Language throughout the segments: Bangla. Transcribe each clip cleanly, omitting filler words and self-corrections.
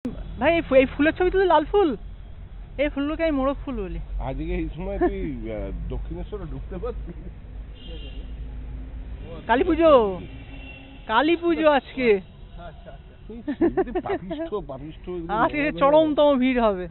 ভাই এই ফুলের ছবি তুলে লাল ফুল, এই ফুলগুলোকে আমি মোরগ ফুল বলি। আজকে এই সময় তুই দক্ষিণেশ্বরে ঢুকতে পারছিস? কালী পুজো, কালী পুজো আজকে। আজকে চরমতম ভিড় হবে।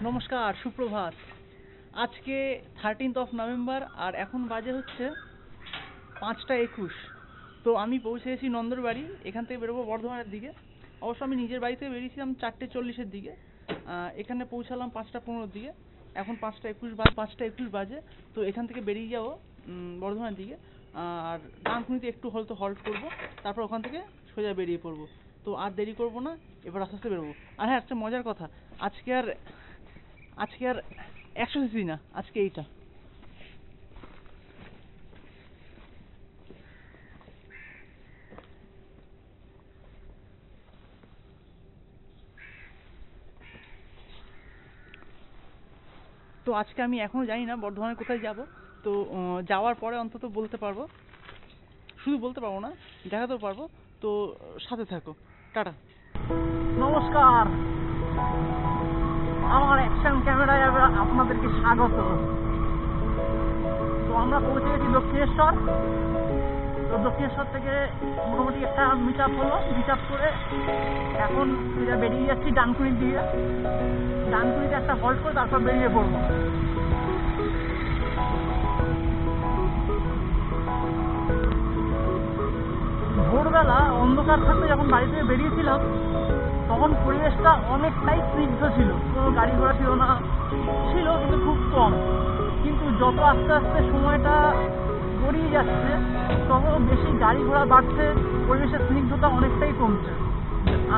নমস্কার, সুপ্রভাত। আজকে 13 নভেম্বর আর এখন বাজে হচ্ছে 5:21। তো আমি পৌঁছে গেছি নন্দর বাড়ি। এখান থেকে বেরোবো বর্ধমানের দিকে। অবশ্য আমি নিজের বাড়ি থেকে বেরিয়েছিলাম 4:40-এর দিকে, এখানে পৌঁছালাম 5:15-র দিকে। এখন 5:21 বাজে। তো এখান থেকে বেরিয়ে যাবো বর্ধমানের দিকে, আর ডানকুনিতে একটু হয়তো হল্ট করবো, তারপর ওখান থেকে সোজা বেরিয়ে পড়বো। তো আর দেরি করবো না, এবার আস্তে আস্তে বেরোবো। আর হ্যাঁ, একটা মজার কথা, আজকে আর 100 সিসি না, আজকে এইটা। তো আজকে আমি এখনো জানি না বর্ধমানে কোথায় যাব। তো যাওয়ার পরে অন্তত বলতে পারবো, শুধু বলতে পারবো না, দেখাতেও পারবো। তো সাথে থাকো, টাটা। নমস্কার, আমার অ্যাকশন ক্যামেরায় আপনাদেরকে স্বাগত। তো আমরা পৌঁছে গেছি দক্ষিণেশ্বর। তো দক্ষিণেশ্বর থেকে মোটামুটি একটা মিট আপ হলো, মিট আপ করে এখন বেরিয়ে যাচ্ছি ডানকুনির দিকে। ডানকুনিতে একটা হল্ট করে তারপর বেরিয়ে পড়বো। ভোরবেলা অন্ধকার থাকতে যখন বাড়ি থেকে বেরিয়েছিলাম, তখন পরিবেশটা অনেকটাই স্নিগ্ধ ছিল, কোনো গাড়ি ঘোড়া ছিল না, ছিল কিন্তু খুব কম। কিন্তু যত আস্তে আস্তে সময়টা গড়িয়ে যাচ্ছে, তত বেশি গাড়ি ঘোড়া বাড়ছে, পরিবেশের স্নিগ্ধতা অনেকটাই কমছে,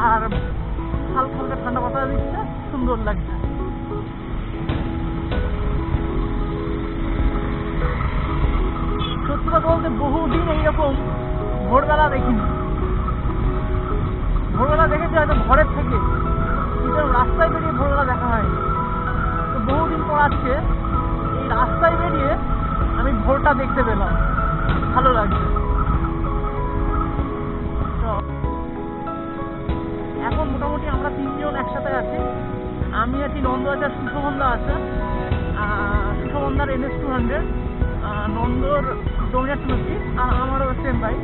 আর হালকা হালকা ঠান্ডা বাতাস দিচ্ছে, সুন্দর লাগছে। সত্যি কথা বলতে বহুদিন এইরকম ভোরবেলা দেখিনি। ভোরবেলা দেখেছি হয়তো ঘরের থেকে, কিন্তু রাস্তায় বেরিয়ে ভোরবেলা দেখা হয়নি। তো বহুদিন পর আজকে এই রাস্তায় বেরিয়ে আমি ভোরটা দেখতে পেলাম, ভালো লাগছে। এখন মোটামুটি আমরা 3 জন একসাথে আছি। আমি আছি, নন্দ আছে, সুশোভনদা আছে। সুশোভনদার NS200, নন্দর ডোমিনার 250, আর আমারও সেম বাইক।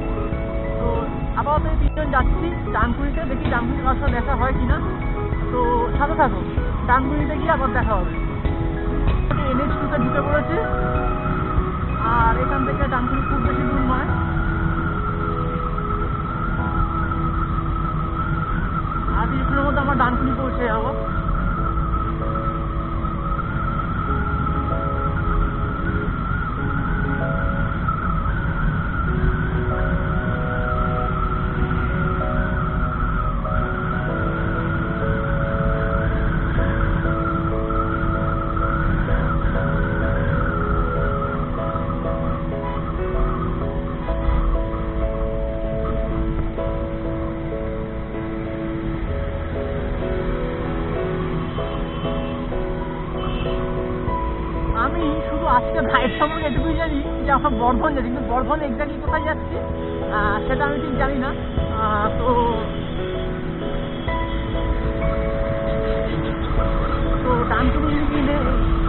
তো আপাতত এই 3 জন যাচ্ছি ডানকুনিতে। দেখি ডানকুনির কাছে দেখা হয় কিনা। তো সাথে থাকো, ডানকুনিতে গিয়ে আবার দেখা হবে। NS2-তে ঢুকে পড়েছি, আর এখান থেকে ডানকুনি খুব বেশি দূর নয়। আর কিছুক্ষণের মধ্যে আমার ডানকুনি পৌঁছে যাবো। আমি শুধু আজকে রাইড সম্পর্কে এটুকুই জানি যে আমরা বর্ধমান যাচ্ছি, কিন্তু বর্ধমান এক্স্যাক্টলি কোথায় যাচ্ছি সেটা আমি ঠিক জানি না। তো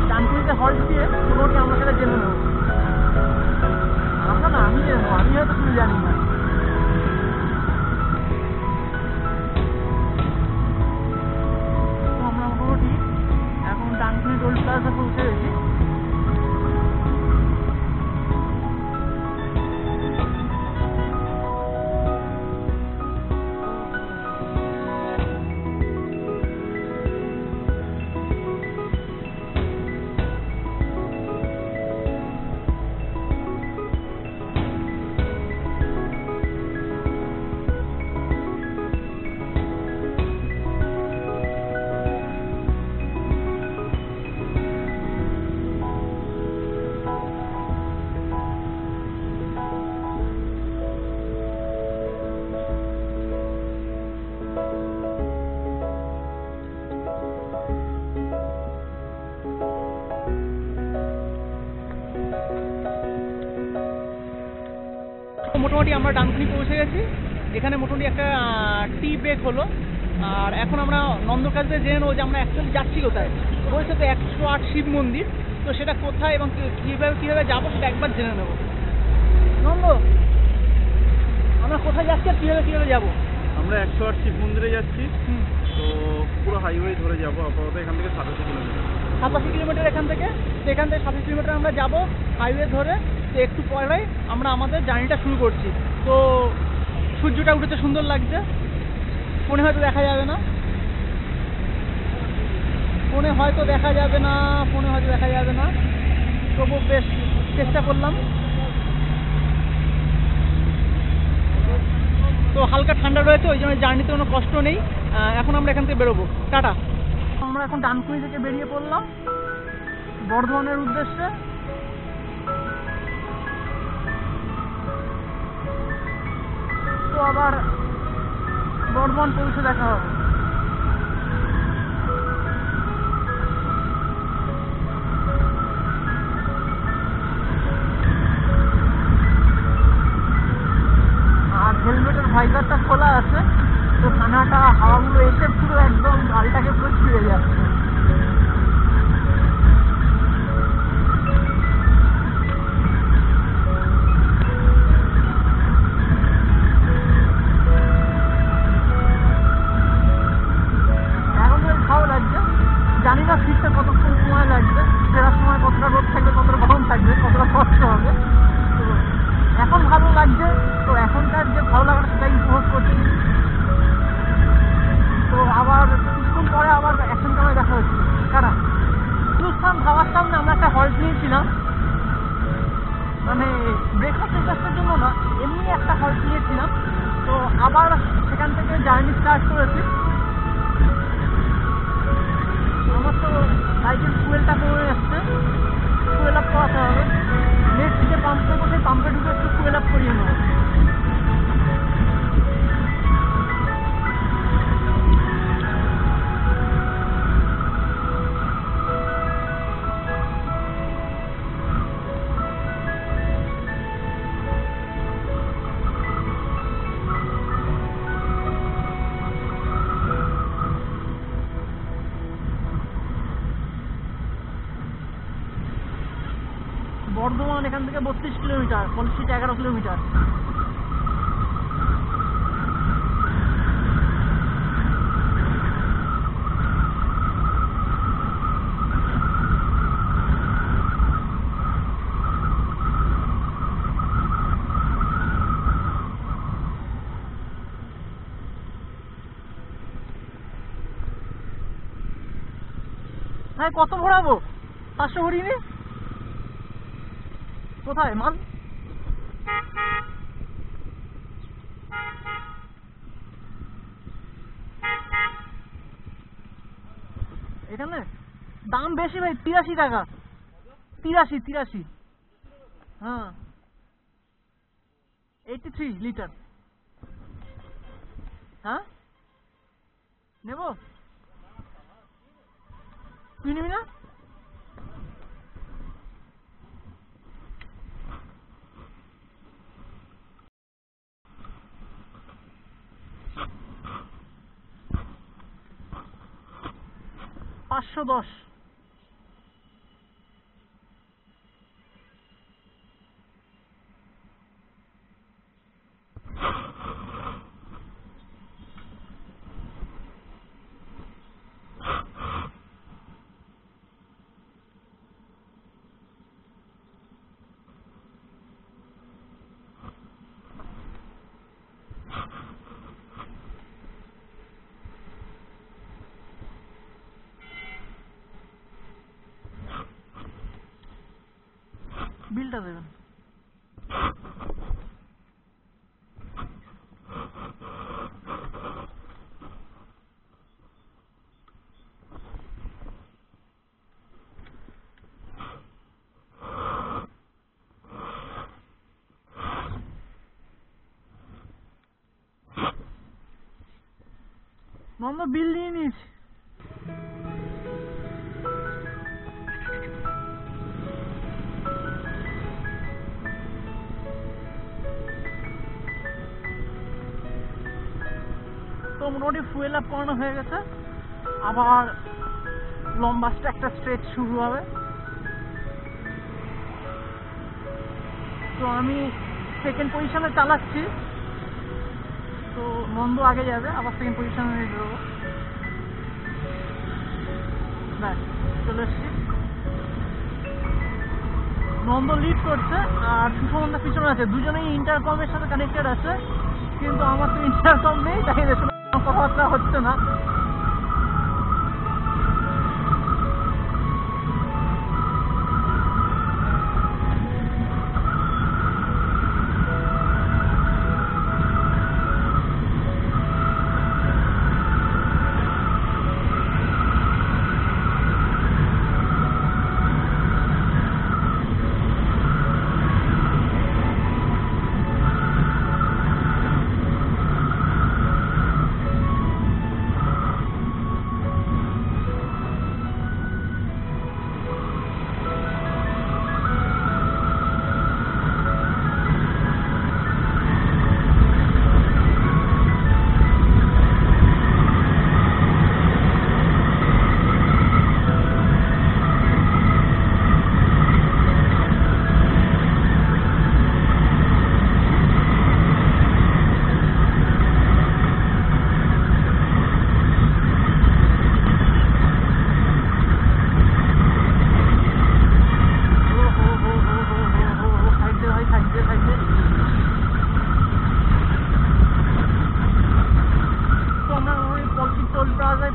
ডানকুনিতে হল্ট দিয়ে মোটামুটি আমরা সেটা জেনে নেব। আমরা না, আমি জেনে নেবো, আমি হয়তো শুধু জানি না। তো আমরা মোটামুটি এখন ডানকুনি টোল প্লাজা পৌঁছে গেছি। মোটামুটি আমরা ডানকুনি পৌঁছে গেছি। এখানে মোটামুটি একটা টি ব্রেক হলো, আর এখন আমরা নন্দর কাছ থেকে জেনে নেবো যে আমরা অ্যাকচুয়ালি যাচ্ছি কোথায়। বলছে তো 108 শিব মন্দির, তো সেটা কোথায় এবং কীভাবে যাবো সেটা একবার জেনে নেবো। নন্দ, আমরা কোথায় যাচ্ছি আর কীভাবে যাবো? আমরা 108 শিব মন্দিরে যাচ্ছি। তো পুরো হাইওয়ে ধরে যাবো। আপাতত এখান থেকে 87 কিলোমিটার। 87 কিলোমিটার এখান থেকে। তো এখান থেকে 87 কিলোমিটার আমরা যাবো হাইওয়ে ধরে। তো একটু পরে আমরা আমাদের জার্নিটা শুরু করছি। তো সূর্যটা উঠেছে, সুন্দর লাগছে। ফোনে হয়তো দেখা যাবে না, তবু বেশ চেষ্টা করলাম। তো হালকা ঠান্ডা রয়েছে, ওই জন্য জার্নিতে কোনো কষ্ট নেই। এখন আমরা এখান থেকে বেরোবো। টাটা। আমরা এখন ডানকুনি থেকে বেরিয়ে পড়লাম বর্ধমানের উদ্দেশ্যে। তো আবার বর্ধমান পৌঁছে দেখা হবে। আর হেলমেটের ভাইজারটা খোলা আছে, তো ঠান্ডাটা হাওয়াগুলো এসে পুরো একদম গাড়িটাকে পুরো ছিঁড়ে যাচ্ছে। জানি না ফিরতে কতক্ষণ সময় লাগবে, ফেরার সময় কতটা রোদ থাকবে, কতটা গরম থাকবে, কতটা কষ্ট হবে। তো এখন ভালো লাগছে, তো এখনকার যে ভালো লাগাটা সেটাই উপভোগ করছি। তো আবার কিছুক্ষণ পরে আবার অ্যাকশন ক্যামেরায় দেখা হচ্ছে। কারা হিন্দুস্থান ধাবার সামনে আমরা একটা হল্ট নিয়েছিলাম, মানে ব্রেকফাস্টের জন্য না, এমনি একটা হল্ট নিয়েছিলাম। তো আবার সেখান থেকে জার্নি স্টার্ট করেছি। আমার তো বাইকের ফুয়েলটা কমে যাচ্ছে, ফুয়েল আপ করাতে হবে। নেক্সট যে পাম্প করবো সেই পাম্পে ঢুকে একটু ফুয়েল আপ করিয়ে নেবো। বর্ধমান এখান থেকে 32 কিলোমিটার, পলিসিটা 11 কিলোমিটার। হ্যাঁ, কত ভরাবো? 500 ভরিয়ে। কোথায় মাল? এখানে দাম বেশি ভাই, 83 টাকা। 83। হ্যাঁ, 83 লিটার। হ্যাঁ, নেবো। তুই নিবি না? $510। বিলটা দেবেন। নন্দ বিল নিয়ে নিস। মোটামুটি ফুয়েল আপ করানো হয়ে গেছে, আবার লম্বা একটা স্ট্রেচ শুরু হবে। তো আমি সেকেন্ড পজিশনে চালাচ্ছি, তো নন্দ আগে যাবে, আবার সেকেন্ড পজিশনে নিয়ে বেরোবো। ব্যাস চলে এসছি, নন্দ লিড করছে আর সুষমন্দা পিছনে আছে, দুজনেই ইন্টারকমের সাথে কানেক্টেড আছে, কিন্তু আমার তো ইন্টারকম নেই, তাই কথাবার্তা হচ্ছে না।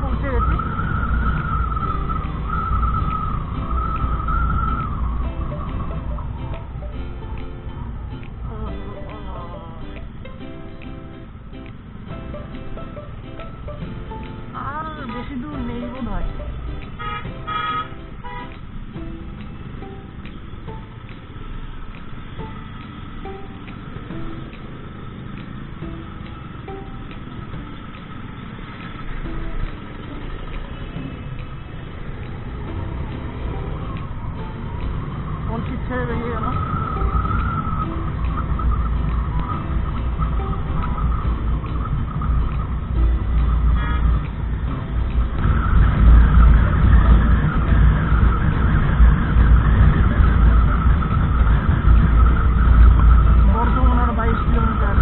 পৌঁছে গেছি। আর বেশি দূর নেই বোধ হয়। ছেড়ে বেরিয়ে গেল। বর্ধমান আর 22 কিলোমিটার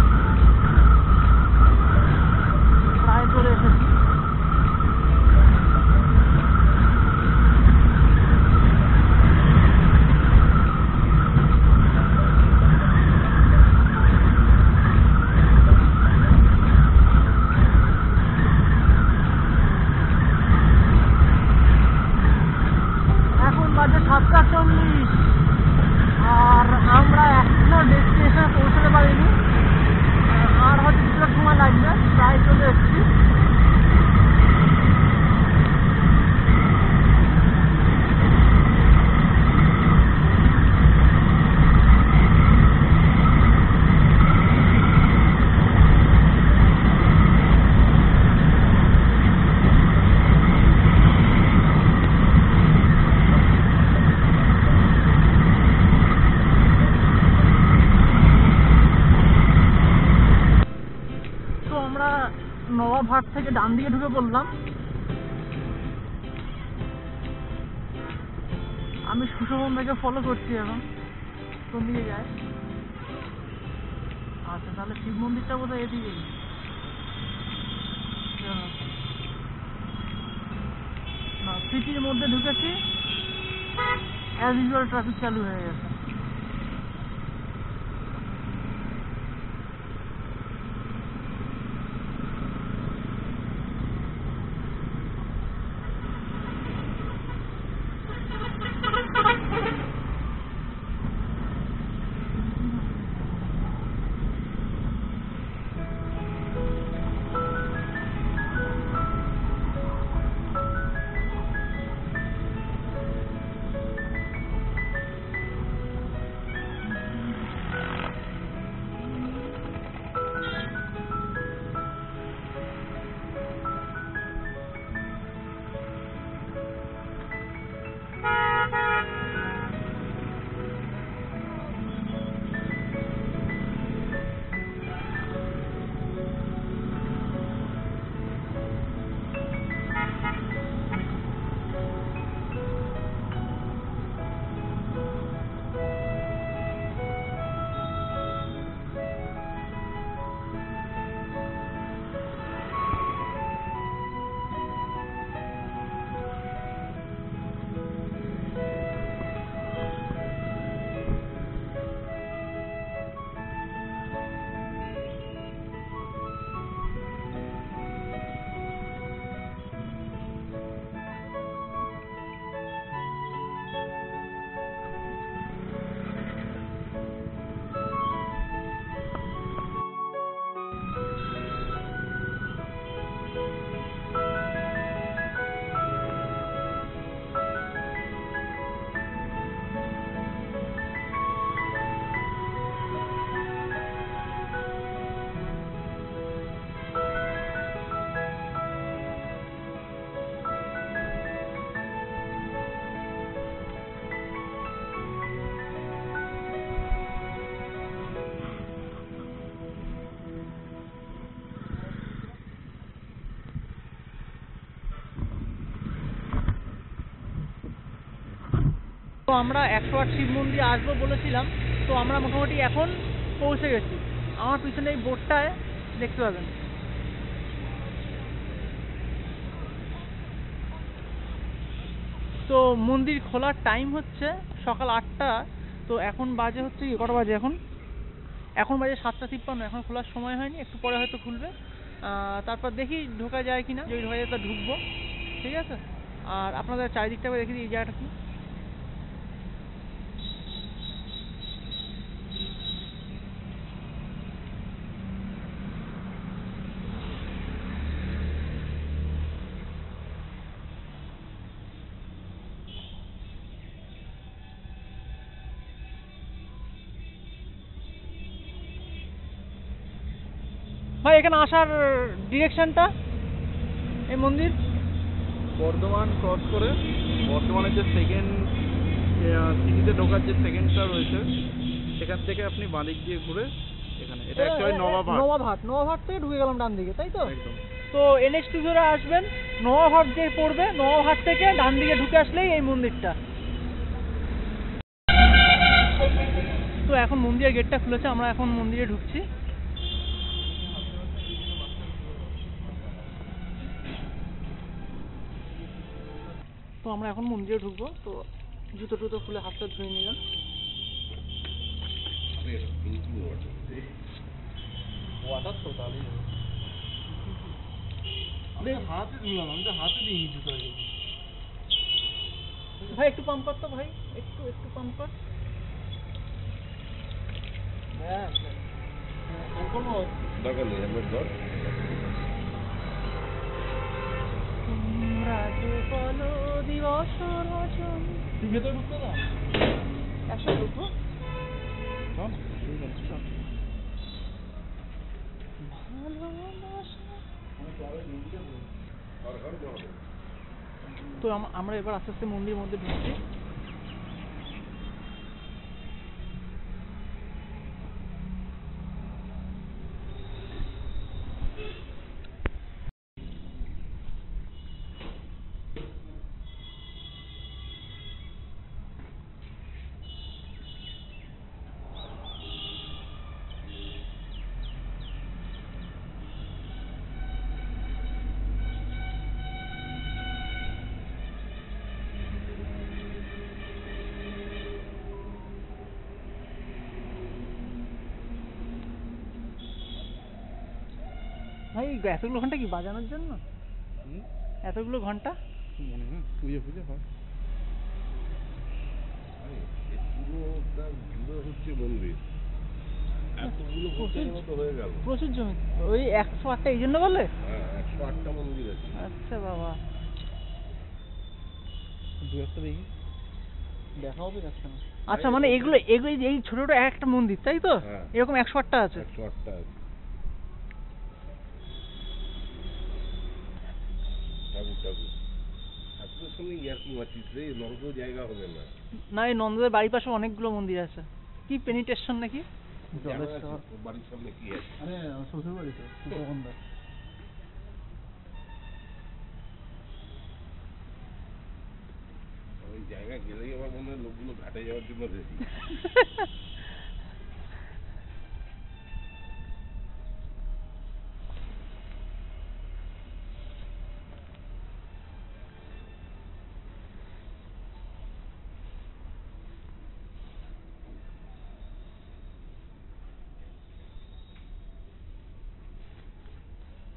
প্রায় চলে এসেছি। এখন বাজে 7:40 আর আমরা এখনো ডেস্টিনেশনে পৌঁছতে পারিনি, আর হয়তো কিছুটা সময় লাগবে, প্রায় চলে এসেছি। নবাবহাট থেকে ডান দিকে ঢুকে পড়লাম। আমি সুষমন্দাকে ফলো করছি এখন, কোন দিকে যায়। আচ্ছা, তাহলে শিব মন্দিরটা বোধহয় এদিকেই। না, সিটির মধ্যে ঢুকেছি, অ্যাজ ইউজুয়াল ট্রাফিক চালু হয়ে গেছে। তো আমরা 108 শিব মন্দির আসবো বলেছিলাম, তো আমরা মোটামুটি এখন পৌঁছে গেছি। আমার পিছনে এই বোর্ডটায় দেখতে পাবেন। তো মন্দির খোলার টাইম হচ্ছে সকাল 8টা। তো এখন বাজে হচ্ছে কটা বাজে এখন বাজে 7:53। এখন খোলার সময় হয়নি, একটু পরে হয়তো খুলবে। তারপর দেখি ঢোকা যায় কিনা, যদি ঢোকা যায় তা ঢুকবো, ঠিক আছে। আর আপনাদের চারিদিকটা দেখে দিই এই জায়গাটা কি। ভাই এখানে আসার ডিরেকশনটা, এই মন্দির বর্ধমান ক্রস করে বর্ধমানের যে সেকেন্ড সিটিতে ঢোকার যে সেকেন্ডটা রয়েছে, সেখান থেকে আপনি বাঁদিক দিয়ে ঘুরে এখানে, এটা অ্যাকচুয়ালি নবাবহাট থেকে ঢুকে গেলাম ডান দিকে, তাই তো? একদম। তো NH2 ধরে আসবেন, নবাবহাট যে পড়বে, নবাবহাট থেকে ডান দিকে ঢুকে আসলেই এই মন্দিরটা। তো এখন মন্দিরের গেটটা খুলেছে, আমরা এখন মন্দিরে ঢুকছি। তো আমরা এখন মন্দিরে ঢুকবো। তো জুতো টুতো খুলে হাতটা ধুয়ে নিলাম। ওয়াটার তো তাহলেই আমি হাতে দিলাম, আমি তো হাতে দিইনি জুতো। ভাই একটু পাম্প কর তো ভাই, একটু পাম্প কর। দরকার নেই, হেলমেট ধর। তোমরা যে বলো দিবস রজনী। তুই ভেতরে ঢুকতে না? একসাথে ঢুকবো? চল, ঠিক আছে, চল। তো আমরা এবার আস্তে আস্তে মন্দিরের মধ্যে ঢুকছি। ভাই এতগুলো ঘন্টা কি বাজানোর জন্য? এতগুলো ঘন্টা মনে হয় পুজো পুজো হয়। পুরোটা জুড়ে হচ্ছে মন্দির, এতগুলো হোটেলের মতো হয়ে গেল। প্রচুর জমি। ওই 108টা এই জন্য বলে? হ্যাঁ, 108টা মন্দির আছে। আচ্ছা বাবা, দু একটা দেখি, দেখা হবে যাচ্ছে না। আচ্ছা মানে এগুলো এই ছোট ছোট একটা মন্দির, তাই তো? হ্যাঁ। এরকম 108টা আছে? 108টা আছে। ঠাকুর ঠাকুরের সঙ্গে ইয়ার্কি মারছিস রে, নরক জায়গা হবে না। না, এই নন্দদের বাড়ির পাশে অনেকগুলো মন্দির আছে। কি পেনিটেশন নাকি? জানা আছে, তোর বাড়ির সামনে কি আছে? আরে শ্বশুর বাড়িতে সুখবন্ধা। ওই জায়গা গেলেই আমার মনে হয় লোকগুলো ঘাটে যাওয়ার জন্য রেডি।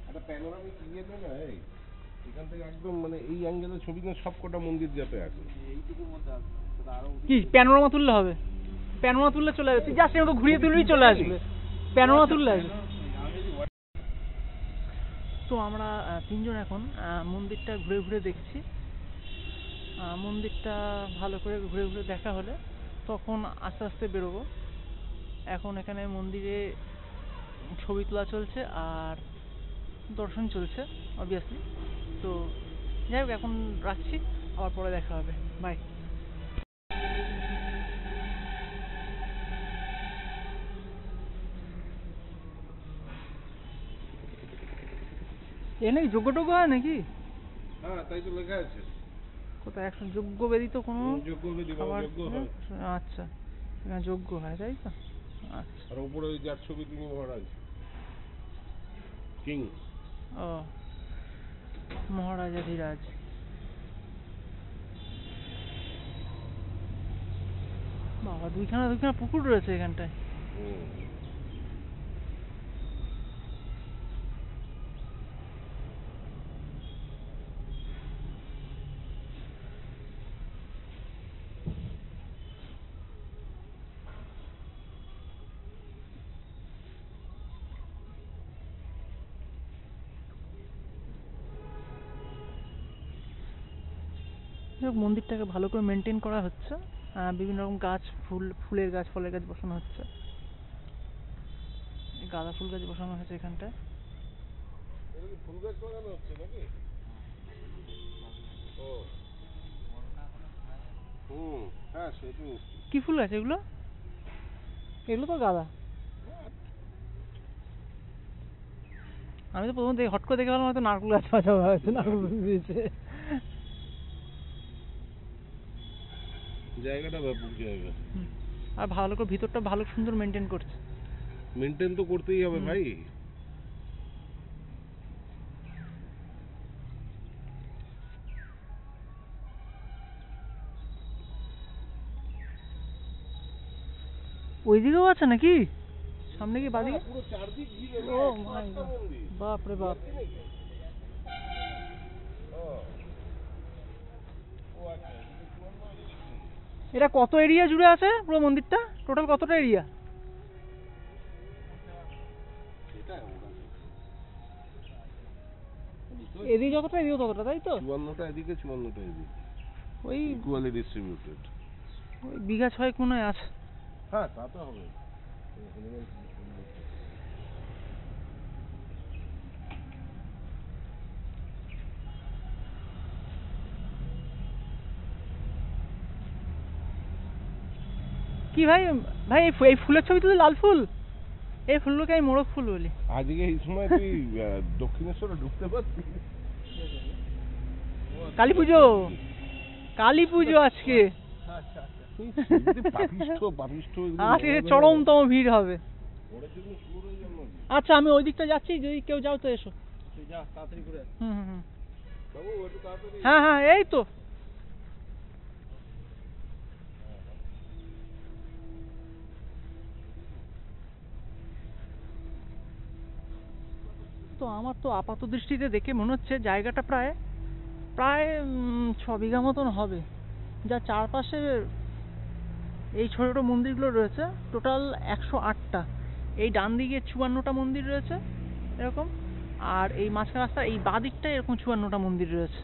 একটা প্যানোরামিক ইয়ে নে না, এই এখান থেকে একদম মানে এই অ্যাঙ্গেলে ছবি না, সব কটা মন্দির যাতে আছে। এইটুকুর মধ্যে আসবে, সেটা আরো কি প্যানোরামা তুললে হবে? প্যানোরামা তুললে চলে আসবে, তুই জাস্ট এরকম ঘুরিয়ে তুললেই চলে আসবে। প্যানোরামা তুললে আসবে। তো আমরা তিনজন এখন মন্দিরটা ঘুরে ঘুরে দেখছি। মন্দিরটা ভালো করে ঘুরে ঘুরে দেখা হলে তখন আস্তে আস্তে বেরোবো। এখন এখানে মন্দিরে ছবি তোলা চলছে আর দর্শন চলছে অবভিয়াসলি। তো যাই হোক, এখন রাখছি, আবার পরে দেখা হবে, বাই। এ নাকি যোগ্যটোগ্য হয় নাকি? হ্যাঁ, তাই তো লেখা আছে। কোথায় একশো যজ্ঞ বেদিত কোনো যোগ্য বেদি খাবার যোগ্য হয়। আচ্ছা এখানে যজ্ঞ হয় তাই তো আচ্ছা আর উপরে ওই যার ছবি তিনি মহারাজ কিং। ও মহারাজাধিরাজ বাবা দুইখানা পুকুর রয়েছে এখানটায় মন্দিরটাকে ভালো করে মেনটেন করা হচ্ছে বিভিন্ন রকম গাছ ফুলের গাছ ফলের গাছ বসানো হচ্ছে গাঁদা ফুল গাছ বসানো হয়েছে এখানটায় ফুল গাছ লাগানো হচ্ছে নাকি? ও হ্যাঁ সেটা কি ফুল গাছ এগুলো? এগুলো তো গাঁদা। আমি তো প্রথমে হট করে দেখে ভাবলাম হয়তো নারকেল গাছ বাঁচানো হয়েছে নারকেল দিয়েছে। জায়গাটা ব্যাপক জায়গা আর ভালো করে ভিতরটা ভালো সুন্দর মেনটেন করছে। মেনটেন তো করতেই হবে ভাই। ওইদিকেও আছে নাকি সামনে কি বাদিকে? পুরো চারদিক ঘিরে ও মাই গড বাপ রে বাপ। এটা কত এরিয়া জুড়ে আছে পুরো মন্দিরটা? টোটাল কতটা এরিয়া? এদিকে যতটা এদিকে ততটা তাই তো? 54টা এদিকে 54টা এদিকে ওই ইকুয়ালি ডিস্ট্রিবিউটেড। ওই বিঘা 6 মনে হয় আছে। হ্যাঁ তা তো হবে। কি ভাই ভাই এই ফুলের ছবি তুলে লাল ফুল এই ফুলগুলোকে আমি মোরগ ফুল বলি। আজকে এই সময় তুই দক্ষিণেশ্বরে ঢুকতে পারছিস? কালী পুজো কালী পুজো আজকে আজকে চরমতম ভিড় হবে। আচ্ছা আমি ওই দিকটা যাচ্ছি যদি কেউ যাও তো এসো। হ্যাঁ হ্যাঁ এই তো তো আমার তো আপাত দৃষ্টিতে দেখে মনে হচ্ছে জায়গাটা প্রায় প্রায় 6 বিঘা মতন হবে। যা চারপাশে এই ছোট ছোট মন্দিরগুলো রয়েছে টোটাল 108টা। এই ডান দিকে 54টা মন্দির রয়েছে এরকম আর এই মাঝখানে রাস্তা এই বাঁ দিকটায় এরকম 54টা মন্দির রয়েছে।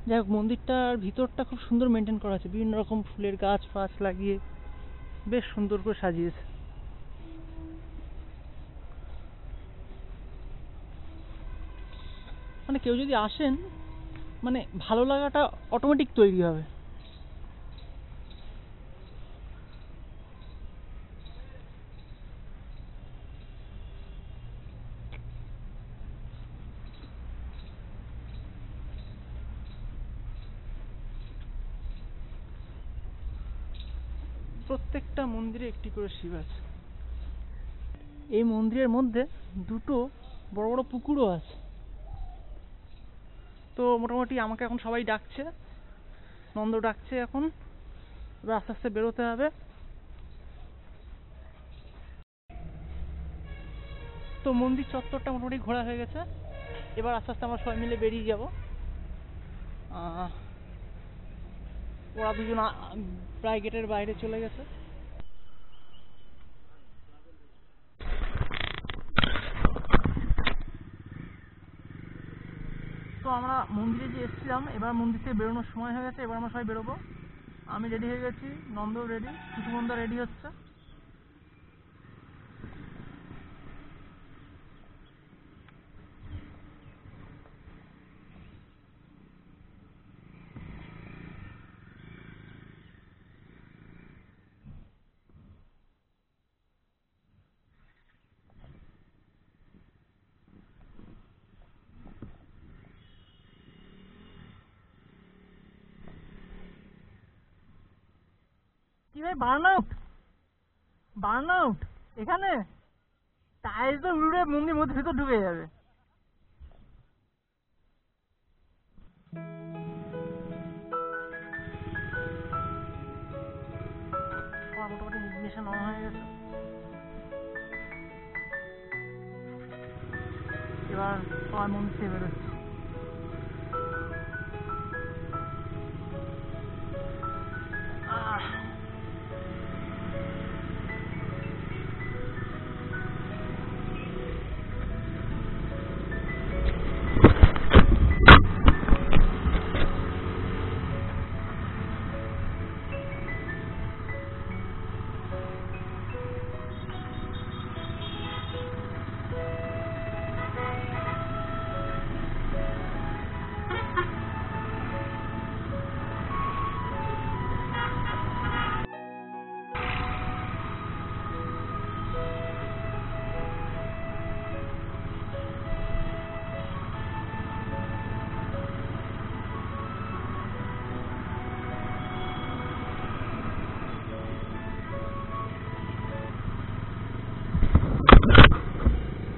যাই হোক মন্দিরটার ভিতরটা খুব সুন্দর মেনটেন করা আছে বিভিন্ন রকম ফুলের গাছ ফাছ লাগিয়ে বেশ সুন্দর করে সাজিয়েছে। মানে কেউ যদি আসেন মানে ভালো লাগাটা অটোমেটিক তৈরি হবে। প্রত্যেকটা মন্দিরে একটি করে শিব আছে। এই মন্দিরের মধ্যে দুটো বড় বড় পুকুরও আছে। তো মোটামুটি আমাকে এখন সবাই ডাকছে নন্দ ডাকছে এখন এবার আস্তে আস্তে বেরোতে হবে। তো মন্দির চত্বরটা মোটামুটি ঘোরা হয়ে গেছে এবার আস্তে আস্তে আমরা সবাই মিলে বেরিয়ে যাব। ওরা দুজন প্রায় গেটের বাইরে চলে গেছে। তো আমরা মন্দিরে যে এসেছিলাম এবার মন্দির থেকে বেরোনোর সময় হয়ে গেছে এবার আমরা সবাই বেরোবো। আমি রেডি হয়ে গেছি নন্দও রেডি সুকুমন্দা রেডি হচ্ছে। রে বার্নআউট, বার্নআউট এখানে টাইলস তো উড়ে মন্দির মধ্যে ভিতর ঢুকে যাবে। মোটামুটি মিশন অন হয়ে গেছে, এবার সবাই মন্দির থেকে বেরোচ্ছে।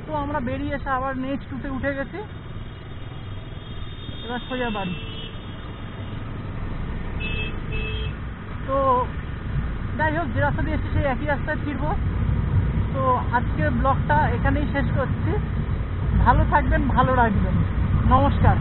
তো আমরা বেরিয়ে এসে আবার নেক্সট টুতে উঠে গেছি, এবার সোজা বাড়ি। তো যাই হোক, যে রাস্তা দিয়ে এসেছি সেই একই রাস্তায় ফিরবো। তো আজকের ব্লগটা এখানেই শেষ করছি। ভালো থাকবেন, ভালো রাখবেন, নমস্কার।